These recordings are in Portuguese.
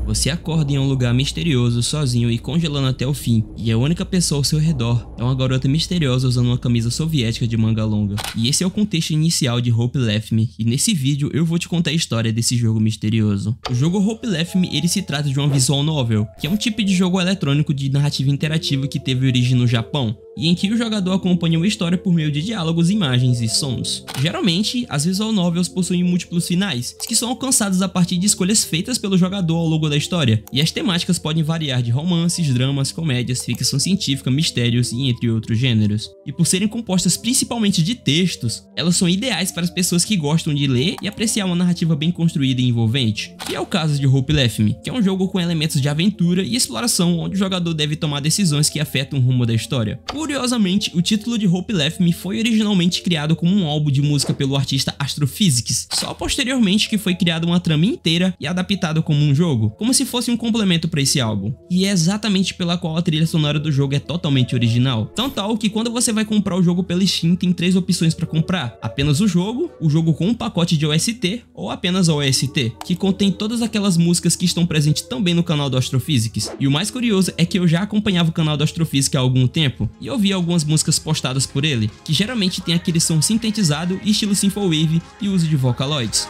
Você acorda em um lugar misterioso, sozinho e congelando até o fim, e a única pessoa ao seu redor é uma garota misteriosa usando uma camisa soviética de manga longa. E esse é o contexto inicial de Hope Left Me, e nesse vídeo eu vou te contar a história desse jogo misterioso. O jogo Hope Left Me, ele se trata de uma visual novel, que é um tipo de jogo eletrônico de narrativa interativa que teve origem no Japão, e em que o jogador acompanha uma história por meio de diálogos, imagens e sons. Geralmente, as visual novels possuem múltiplos finais, que são alcançados a partir de escolhas feitas pelo jogador ao longo da história, e as temáticas podem variar de romances, dramas, comédias, ficção científica, mistérios e entre outros gêneros. E por serem compostas principalmente de textos, elas são ideais para as pessoas que gostam de ler e apreciar uma narrativa bem construída e envolvente, que é o caso de Hope Left Me, que é um jogo com elementos de aventura e exploração onde o jogador deve tomar decisões que afetam o rumo da história. Curiosamente, o título de Hope Left Me foi originalmente criado como um álbum de música pelo artista Astrophysics, só posteriormente que foi criada uma trama inteira e adaptado como um jogo, como se fosse um complemento para esse álbum. E é exatamente pela qual a trilha sonora do jogo é totalmente original, tão tal que quando você vai comprar o jogo pela Steam tem 3 opções para comprar: apenas o jogo com um pacote de OST ou apenas a OST, que contém todas aquelas músicas que estão presentes também no canal do Astrophysics. E o mais curioso é que eu já acompanhava o canal do Astrophysics há algum tempo, e eu vi algumas músicas postadas por ele, que geralmente tem aquele som sintetizado, estilo synthwave e uso de vocaloids.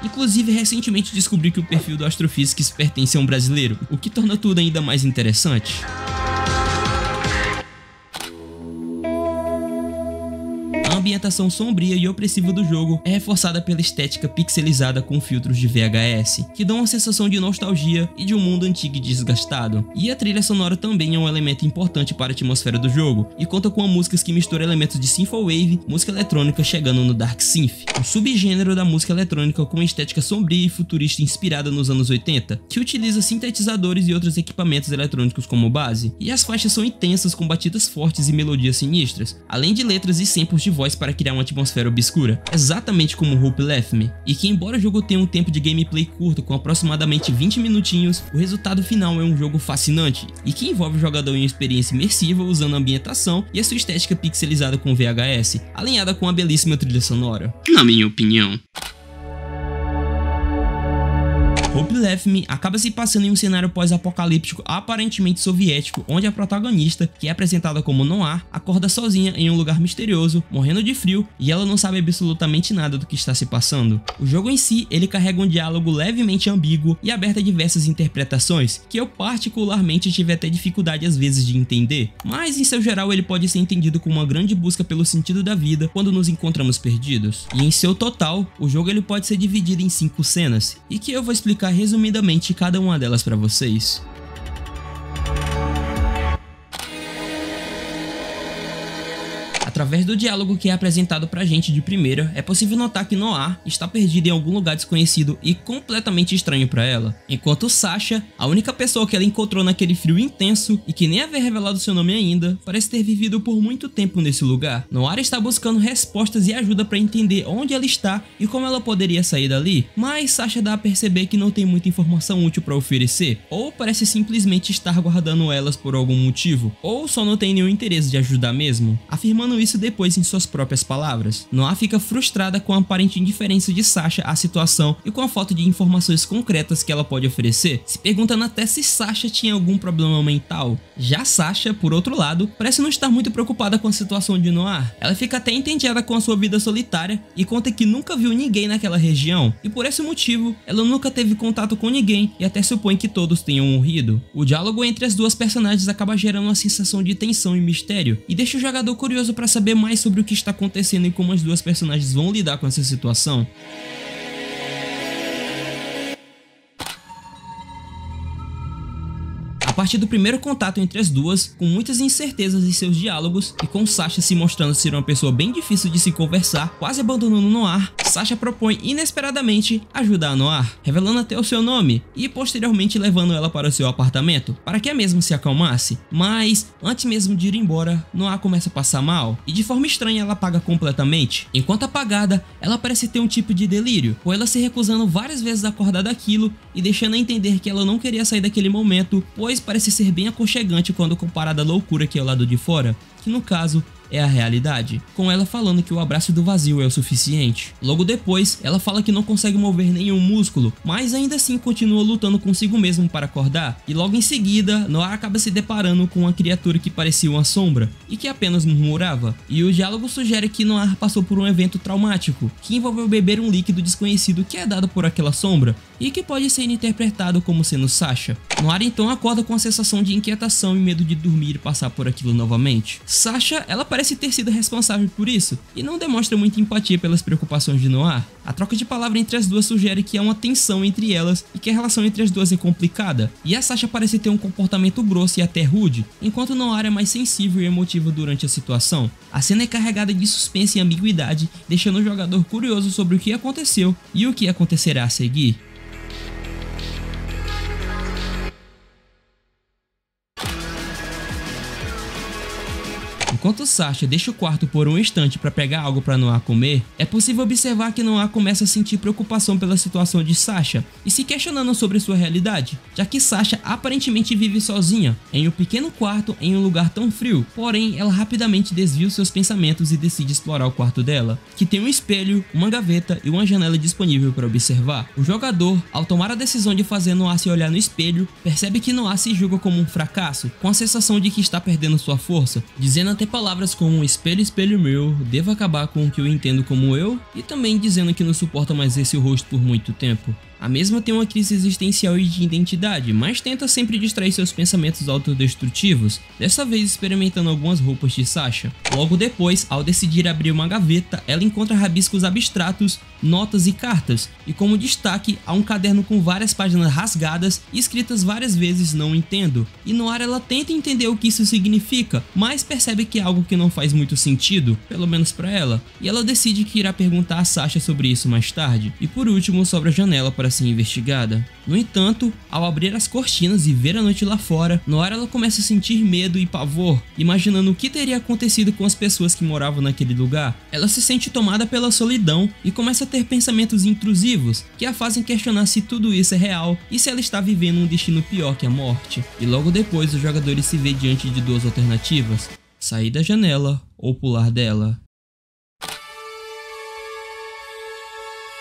Inclusive, recentemente descobri que o perfil do Astrophysics pertence a um brasileiro, o que torna tudo ainda mais interessante. A ambientação sombria e opressiva do jogo é reforçada pela estética pixelizada com filtros de VHS, que dão uma sensação de nostalgia e de um mundo antigo e desgastado. E a trilha sonora também é um elemento importante para a atmosfera do jogo, e conta com músicas que misturam elementos de synthwave, música eletrônica chegando no Dark Synth, um subgênero da música eletrônica com uma estética sombria e futurista inspirada nos anos 80, que utiliza sintetizadores e outros equipamentos eletrônicos como base. E as faixas são intensas com batidas fortes e melodias sinistras, além de letras e samples de voz para criar uma atmosfera obscura, exatamente como Hope Left Me, e que embora o jogo tenha um tempo de gameplay curto com aproximadamente 20 minutinhos, o resultado final é um jogo fascinante, e que envolve o jogador em uma experiência imersiva usando a ambientação e a sua estética pixelizada com VHS, alinhada com a belíssima trilha sonora, na minha opinião. Hope Left Me acaba se passando em um cenário pós-apocalíptico aparentemente soviético, onde a protagonista, que é apresentada como Noir, acorda sozinha em um lugar misterioso, morrendo de frio, e ela não sabe absolutamente nada do que está se passando. O jogo em si, ele carrega um diálogo levemente ambíguo e aberto a diversas interpretações, que eu particularmente tive até dificuldade às vezes de entender, mas em seu geral ele pode ser entendido como uma grande busca pelo sentido da vida quando nos encontramos perdidos. E em seu total, o jogo ele pode ser dividido em 5 cenas, e que eu vou explicar resumidamente cada uma delas para vocês. Através do diálogo que é apresentado pra gente de primeira, é possível notar que Noir está perdida em algum lugar desconhecido e completamente estranho pra ela, enquanto Sasha, a única pessoa que ela encontrou naquele frio intenso e que nem havia revelado seu nome ainda, parece ter vivido por muito tempo nesse lugar. Noir está buscando respostas e ajuda pra entender onde ela está e como ela poderia sair dali, mas Sasha dá a perceber que não tem muita informação útil pra oferecer, ou parece simplesmente estar guardando elas por algum motivo, ou só não tem nenhum interesse de ajudar mesmo, afirmando isso depois em suas próprias palavras. Noir fica frustrada com a aparente indiferença de Sasha à situação e com a falta de informações concretas que ela pode oferecer, se perguntando até se Sasha tinha algum problema mental. Já Sasha, por outro lado, parece não estar muito preocupada com a situação de Noir. Ela fica até entediada com a sua vida solitária e conta que nunca viu ninguém naquela região, e por esse motivo, ela nunca teve contato com ninguém e até supõe que todos tenham morrido. O diálogo entre as duas personagens acaba gerando uma sensação de tensão e mistério, e deixa o jogador curioso para saber mais sobre o que está acontecendo e como as duas personagens vão lidar com essa situação. A partir do primeiro contato entre as duas, com muitas incertezas em seus diálogos e com Sasha se mostrando ser uma pessoa bem difícil de se conversar, quase abandonando Noir, Sasha propõe inesperadamente ajudar a Noir, revelando até o seu nome e posteriormente levando ela para o seu apartamento, para que a mesma se acalmasse. Mas, antes mesmo de ir embora, Noir começa a passar mal e de forma estranha ela apaga completamente. Enquanto apagada, ela parece ter um tipo de delírio, com ela se recusando várias vezes a acordar daquilo e deixando a entender que ela não queria sair daquele momento, pois parece ser bem aconchegante quando comparada à loucura que é o lado de fora, que no caso é a realidade, com ela falando que o abraço do vazio é o suficiente. Logo depois, ela fala que não consegue mover nenhum músculo, mas ainda assim continua lutando consigo mesmo para acordar, e logo em seguida, Noir acaba se deparando com uma criatura que parecia uma sombra, e que apenas murmurava, e o diálogo sugere que Noir passou por um evento traumático, que envolveu beber um líquido desconhecido que é dado por aquela sombra, e que pode ser interpretado como sendo Sasha. Noir então acorda com a sensação de inquietação e medo de dormir e passar por aquilo novamente. Sasha, ela parece ter sido responsável por isso, e não demonstra muita empatia pelas preocupações de Noir. A troca de palavra entre as duas sugere que há uma tensão entre elas e que a relação entre as duas é complicada, e a Sasha parece ter um comportamento grosso e até rude, enquanto Noir é mais sensível e emotiva durante a situação. A cena é carregada de suspense e ambiguidade, deixando o jogador curioso sobre o que aconteceu e o que acontecerá a seguir. Enquanto Sasha deixa o quarto por um instante para pegar algo para Noir comer, é possível observar que Noir começa a sentir preocupação pela situação de Sasha e se questionando sobre sua realidade, já que Sasha aparentemente vive sozinha, em um pequeno quarto em um lugar tão frio. Porém, ela rapidamente desvia os seus pensamentos e decide explorar o quarto dela, que tem um espelho, uma gaveta e uma janela disponível para observar. O jogador, ao tomar a decisão de fazer Noir se olhar no espelho, percebe que Noir se julga como um fracasso, com a sensação de que está perdendo sua força, dizendo até palavras como espelho, espelho meu, devo acabar com o que eu entendo como eu, e também dizendo que não suporta mais ver seu rosto por muito tempo. A mesma tem uma crise existencial e de identidade, mas tenta sempre distrair seus pensamentos autodestrutivos, dessa vez experimentando algumas roupas de Sasha. Logo depois, ao decidir abrir uma gaveta, ela encontra rabiscos abstratos, notas e cartas, e como destaque, há um caderno com várias páginas rasgadas e escritas várias vezes não entendo. E Noir ela tenta entender o que isso significa, mas percebe que é algo que não faz muito sentido, pelo menos para ela, e ela decide que irá perguntar a Sasha sobre isso mais tarde. E por último, sobre a janela para ser investigada. No entanto, ao abrir as cortinas e ver a noite lá fora, Noir ela começa a sentir medo e pavor, imaginando o que teria acontecido com as pessoas que moravam naquele lugar. Ela se sente tomada pela solidão e começa a ter pensamentos intrusivos, que a fazem questionar se tudo isso é real e se ela está vivendo um destino pior que a morte. E logo depois, os jogadores se vê diante de duas alternativas: sair da janela ou pular dela.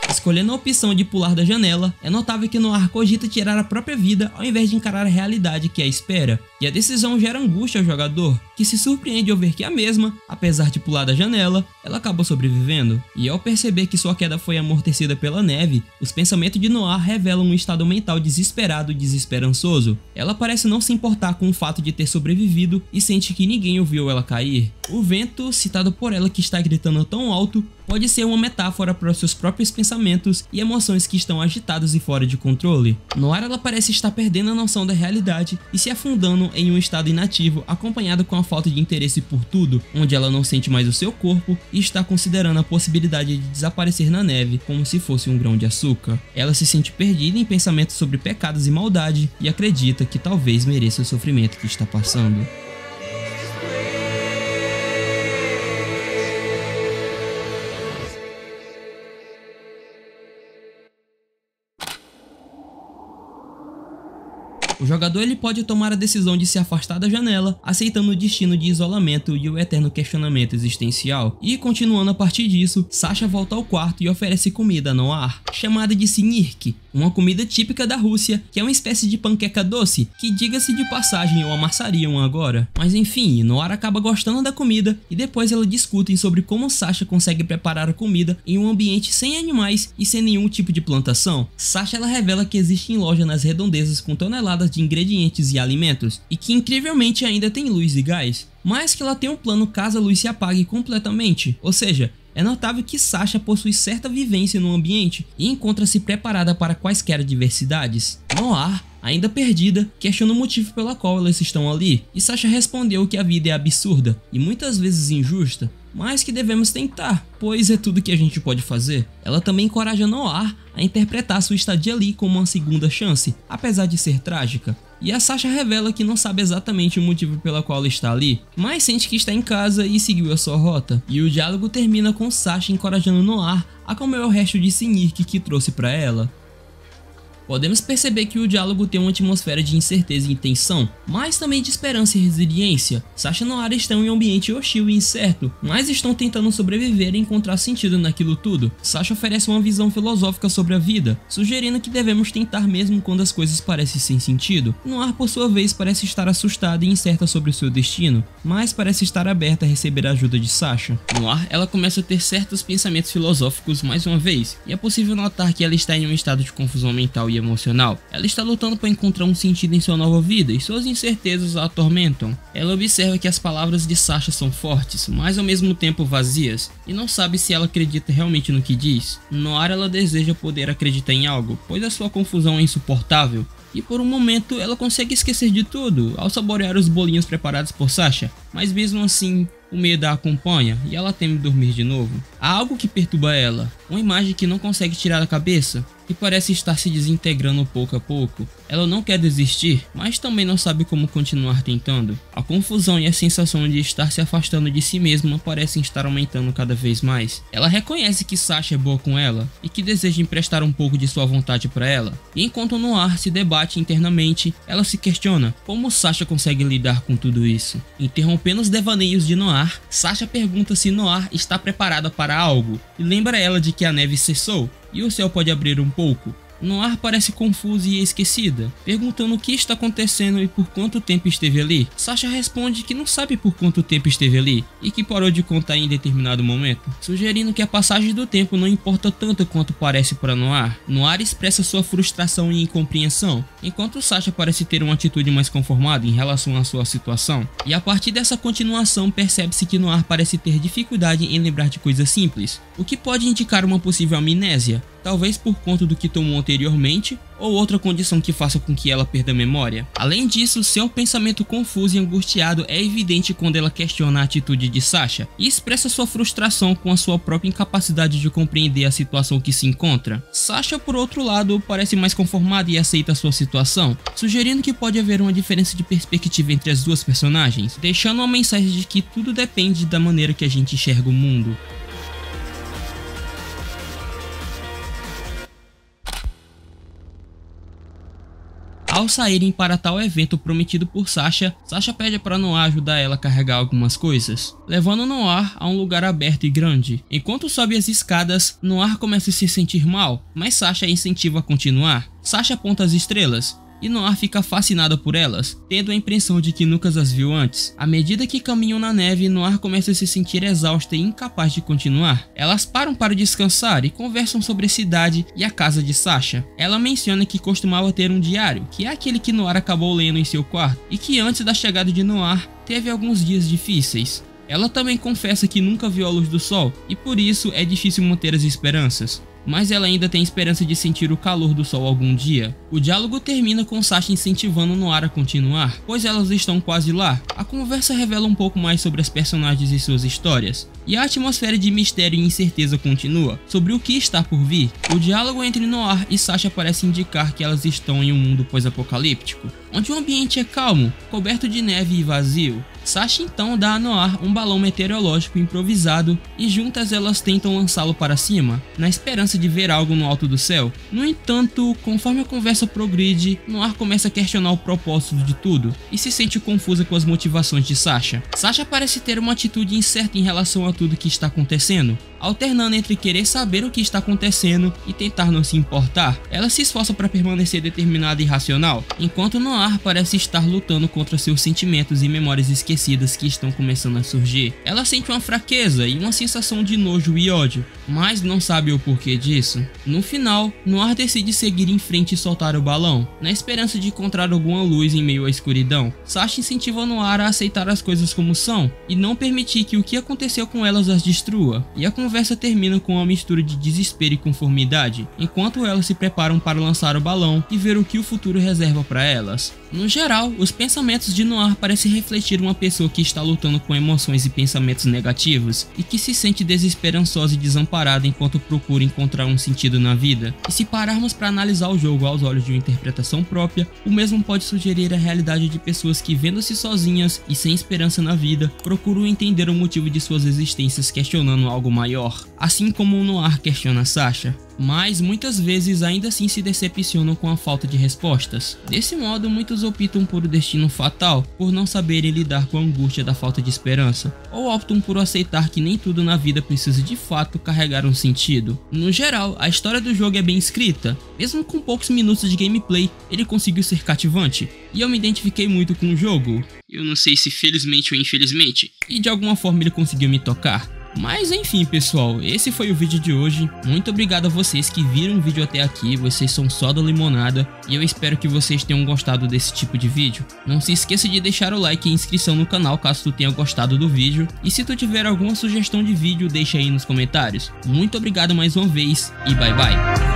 Escolhendo a opção de pular da janela, é notável que Noir cogita tirar a própria vida ao invés de encarar a realidade que a espera, e a decisão gera angústia ao jogador, que se surpreende ao ver que a mesma, apesar de pular da janela, ela acaba sobrevivendo. E ao perceber que sua queda foi amortecida pela neve, os pensamentos de Noir revelam um estado mental desesperado e desesperançoso. Ela parece não se importar com o fato de ter sobrevivido e sente que ninguém ouviu ela cair. O vento, citado por ela que está gritando tão alto, pode ser uma metáfora para os seus próprios pensamentos e emoções que estão agitados e fora de controle. Noir ela parece estar perdendo a noção da realidade e se afundando em um estado inativo, acompanhado com a falta de interesse por tudo, onde ela não sente mais o seu corpo e está considerando a possibilidade de desaparecer na neve como se fosse um grão de açúcar. Ela se sente perdida em pensamentos sobre pecados e maldade e acredita que talvez mereça o sofrimento que está passando. O jogador ele pode tomar a decisão de se afastar da janela, aceitando o destino de isolamento e o eterno questionamento existencial. E continuando a partir disso, Sasha volta ao quarto e oferece comida a Noir, chamada de sinirk, uma comida típica da Rússia, que é uma espécie de panqueca doce, que diga-se de passagem eu amassaria uma agora. Mas enfim, Noir acaba gostando da comida e depois elas discutem sobre como Sasha consegue preparar a comida em um ambiente sem animais e sem nenhum tipo de plantação. Sasha ela revela que existe loja nas redondezas com toneladas de ingredientes e alimentos, e que incrivelmente ainda tem luz e gás, mas que ela tem um plano caso a luz se apague completamente, ou seja, é notável que Sasha possui certa vivência no ambiente e encontra-se preparada para quaisquer adversidades. Noir, ainda perdida, questiona o motivo pela qual elas estão ali, e Sasha respondeu que a vida é absurda e muitas vezes injusta, mas que devemos tentar, pois é tudo que a gente pode fazer. Ela também encoraja Noir a interpretar sua estadia ali como uma segunda chance, apesar de ser trágica. E a Sasha revela que não sabe exatamente o motivo pela qual ela está ali, mas sente que está em casa e seguiu a sua rota. E o diálogo termina com Sasha encorajando Noir a comer o resto de sinirk que trouxe para ela. Podemos perceber que o diálogo tem uma atmosfera de incerteza e tensão, mas também de esperança e resiliência. Sasha e Noara estão em um ambiente hostil e incerto, mas estão tentando sobreviver e encontrar sentido naquilo tudo. Sasha oferece uma visão filosófica sobre a vida, sugerindo que devemos tentar mesmo quando as coisas parecem sem sentido. Noara, por sua vez, parece estar assustada e incerta sobre o seu destino, mas parece estar aberta a receber a ajuda de Sasha. Noara, ela começa a ter certos pensamentos filosóficos mais uma vez, e é possível notar que ela está em um estado de confusão mental e emocional. Ela está lutando para encontrar um sentido em sua nova vida e suas incertezas a atormentam. Ela observa que as palavras de Sasha são fortes, mas ao mesmo tempo vazias, e não sabe se ela acredita realmente no que diz. Noara, ela deseja poder acreditar em algo, pois a sua confusão é insuportável. E por um momento ela consegue esquecer de tudo ao saborear os bolinhos preparados por Sasha, mas mesmo assim o medo a acompanha e ela teme dormir de novo. Há algo que perturba ela, uma imagem que não consegue tirar da cabeça e parece estar se desintegrando pouco a pouco. Ela não quer desistir, mas também não sabe como continuar tentando. A confusão e a sensação de estar se afastando de si mesma parecem estar aumentando cada vez mais. Ela reconhece que Sasha é boa com ela e que deseja emprestar um pouco de sua vontade para ela. E enquanto Noara se debate internamente, ela se questiona como Sasha consegue lidar com tudo isso. Interrompendo os devaneios de Noara, Sasha pergunta se Noara está preparada para algo e lembra ela de que a neve cessou e o céu pode abrir um pouco. Noara parece confusa e esquecida, perguntando o que está acontecendo e por quanto tempo esteve ali. Sasha responde que não sabe por quanto tempo esteve ali e que parou de contar em determinado momento, sugerindo que a passagem do tempo não importa tanto quanto parece para Noara. Noara expressa sua frustração e incompreensão, enquanto Sasha parece ter uma atitude mais conformada em relação à sua situação. E a partir dessa continuação percebe-se que Noara parece ter dificuldade em lembrar de coisas simples, o que pode indicar uma possível amnésia, talvez por conta do que tomou anteriormente ou outra condição que faça com que ela perda a memória. Além disso, seu pensamento confuso e angustiado é evidente quando ela questiona a atitude de Sasha e expressa sua frustração com a sua própria incapacidade de compreender a situação que se encontra. Sasha, por outro lado, parece mais conformada e aceita a sua situação, sugerindo que pode haver uma diferença de perspectiva entre as duas personagens, deixando uma mensagem de que tudo depende da maneira que a gente enxerga o mundo. Ao saírem para tal evento prometido por Sasha, Sasha pede para Noara ajudar ela a carregar algumas coisas, levando Noara a um lugar aberto e grande. Enquanto sobe as escadas, Noara começa a se sentir mal, mas Sasha a incentiva a continuar. Sasha aponta as estrelas e Noara fica fascinada por elas, tendo a impressão de que nunca as viu antes. À medida que caminham na neve, Noara começa a se sentir exausta e incapaz de continuar. Elas param para descansar e conversam sobre a cidade e a casa de Sasha. Ela menciona que costumava ter um diário, que é aquele que Noara acabou lendo em seu quarto, e que antes da chegada de Noara, teve alguns dias difíceis. Ela também confessa que nunca viu a luz do sol, e por isso é difícil manter as esperanças. Mas ela ainda tem esperança de sentir o calor do sol algum dia. O diálogo termina com Sasha incentivando Noara a continuar, pois elas estão quase lá. A conversa revela um pouco mais sobre as personagens e suas histórias, e a atmosfera de mistério e incerteza continua sobre o que está por vir. O diálogo entre Noara e Sasha parece indicar que elas estão em um mundo pós-apocalíptico, onde o ambiente é calmo, coberto de neve e vazio. Sasha então dá a Noara um balão meteorológico improvisado e juntas elas tentam lançá-lo para cima, na esperança de ver algo no alto do céu. No entanto, conforme a conversa progride, Noara começa a questionar o propósito de tudo e se sente confusa com as motivações de Sasha. Sasha parece ter uma atitude incerta em relação a tudo que está acontecendo, alternando entre querer saber o que está acontecendo e tentar não se importar. Ela se esforça para permanecer determinada e racional, enquanto Noara parece estar lutando contra seus sentimentos e memórias esquecidas que estão começando a surgir. Ela sente uma fraqueza e uma sensação de nojo e ódio, mas não sabe o porquê disso. No final, Noara decide seguir em frente e soltar o balão, na esperança de encontrar alguma luz em meio à escuridão. Sasha incentiva Noara a aceitar as coisas como são e não permitir que o que aconteceu com elas as destrua, e a conversa termina com uma mistura de desespero e conformidade, enquanto elas se preparam para lançar o balão e ver o que o futuro reserva para elas. No geral, os pensamentos de Noara parecem refletir uma pessoa que está lutando com emoções e pensamentos negativos e que se sente desesperançosa e desamparada enquanto procura encontrar um sentido na vida. E se pararmos para analisar o jogo aos olhos de uma interpretação própria, o mesmo pode sugerir a realidade de pessoas que, vendo-se sozinhas e sem esperança na vida, procuram entender o motivo de suas existências questionando algo maior, assim como o Noara questiona Sasha. mas muitas vezes ainda assim se decepcionam com a falta de respostas. Desse modo, muitos optam por o destino fatal, por não saberem lidar com a angústia da falta de esperança, ou optam por aceitar que nem tudo na vida precisa de fato carregar um sentido. No geral, a história do jogo é bem escrita, mesmo com poucos minutos de gameplay, ele conseguiu ser cativante, e eu me identifiquei muito com o jogo. Eu não sei se felizmente ou infelizmente, e de alguma forma ele conseguiu me tocar. Mas enfim pessoal, esse foi o vídeo de hoje. Muito obrigado a vocês que viram o vídeo até aqui, vocês são só da limonada e eu espero que vocês tenham gostado desse tipo de vídeo. Não se esqueça de deixar o like e inscrição no canal caso tu tenha gostado do vídeo, e se tu tiver alguma sugestão de vídeo deixa aí nos comentários. Muito obrigado mais uma vez e bye bye.